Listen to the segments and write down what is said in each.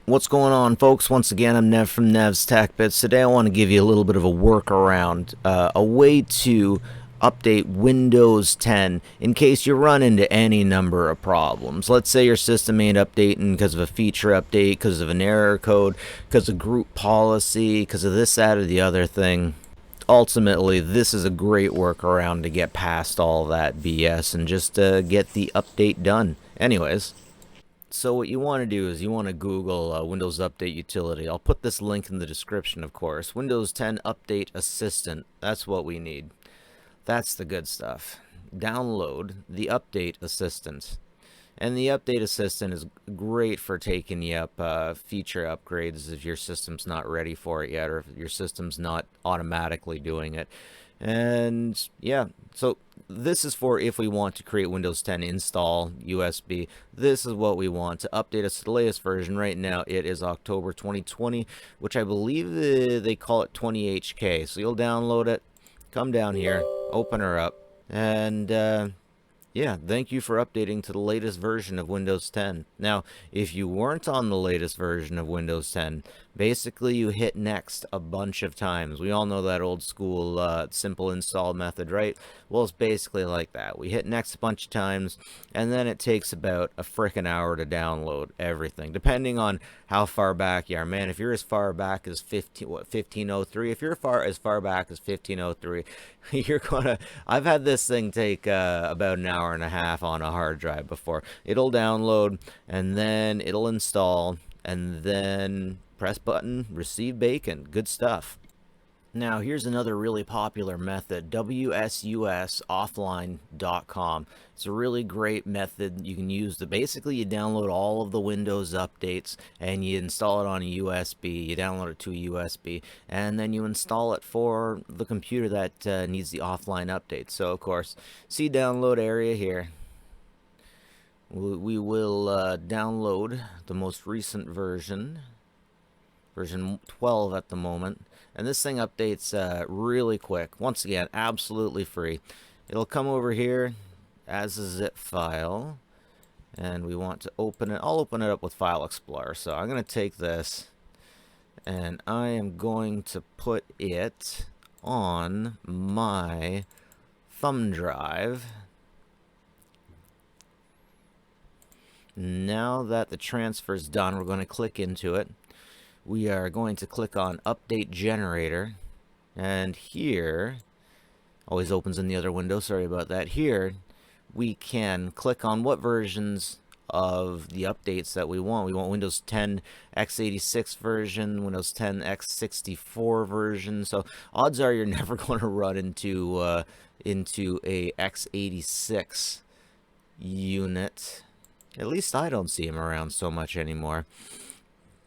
What's going on, folks? Once again, I'm Nev from Nev's Tech Bits. Today I want to give you a little bit of a workaround, a way to update Windows 10 in case you run into any number of problems. Let's say your system ain't updating because of a feature update, because of an error code, because of group policy, because of this, that, or the other thing. Ultimately, this is a great workaround to get past all that BS and just get the update done. Anyways, so what you want to do is you want to Google Windows Update Utility. I'll put this link in the description, of course. Windows 10 Update Assistant. That's what we need. That's the good stuff. Download the Update Assistant. And the Update Assistant is great for taking you up feature upgrades if your system's not ready for it yet, or if your system's not automatically doing it. And yeah, so this is for if we want to create Windows 10 install USB. This is what we want to update us to the latest version. Right now it is October 2020, which I believe they call it 20HK. So you'll download it, come down here, open her up, and yeah, thank you for updating to the latest version of Windows 10. Now, if you weren't on the latest version of Windows 10, basically you hit next a bunch of times. We all know that old school simple install method, right? Well, it's basically like that. We hit next a bunch of times, and then it takes about a frickin' hour to download everything, depending on how far back you are. Man, if you're as far back as 1503, if you're as far back as 1503, you're gonna... I've had this thing take about an hour and a half on a hard drive before. It'll download, and then it'll install, and then press button, receive bacon. Good stuff. Now, here's another really popular method, WSUS offline.com. It's a really great method you can use. Basically, you download all of the Windows updates and you install it on a USB. You download it to a USB, and then you install it for the computer that needs the offline update. So, of course, see download area here. We will download the most recent version 12 at the moment. And this thing updates really quick. Once again, absolutely free. It'll come over here as a zip file, and we want to open it. I'll open it up with File Explorer. So I'm going to take this, and I am going to put it on my thumb drive. Now that the transfer is done, we're going to click into it. We are going to click on Update Generator, and here, always opens in the other window, sorry about that. Here, we can click on what versions of the updates that we want. We want Windows 10 x86 version, Windows 10 x64 version. So odds are you're never going to run into a x86 unit. At least I don't see them around so much anymore.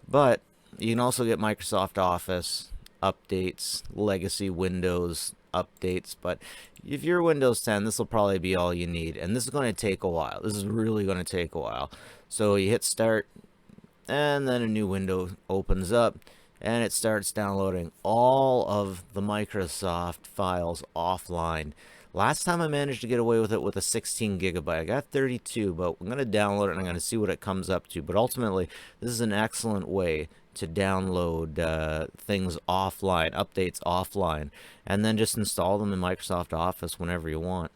But you can also get Microsoft Office updates, legacy Windows updates, but if you're Windows 10, this will probably be all you need, and this is going to take a while. This is really going to take a while. So you hit start, and then a new window opens up, and it starts downloading all of the Microsoft files offline. Last time I managed to get away with it with a 16 gigabyte. I got 32, but I'm going to download it and I'm going to see what it comes up to. But ultimately, this is an excellent way to download things offline, updates offline, and then just install them in Microsoft Office whenever you want.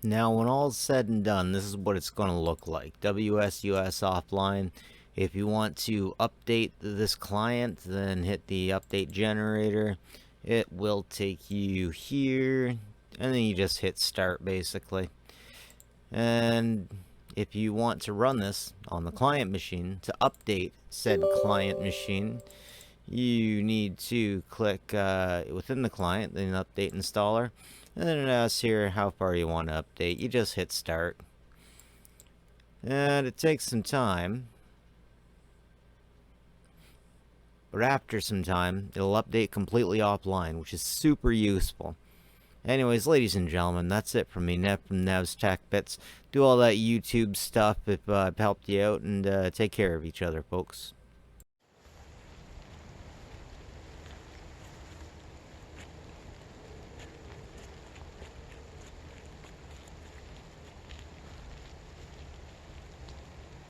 Now, when all's said and done, this is what it's going to look like. WSUS offline. If you want to update this client, then hit the update generator. It will take you here, and then you just hit start basically. And if you want to run this on the client machine, to update said client machine, you need to click within the client, then update installer, and then it asks here how far you want to update. You just hit start, and it takes some time, but after some time it'll update completely offline, which is super useful. Anyways, ladies and gentlemen, that's it from me, Nev from Nev's Tech Bits. Do all that YouTube stuff if I've helped you out, and take care of each other, folks.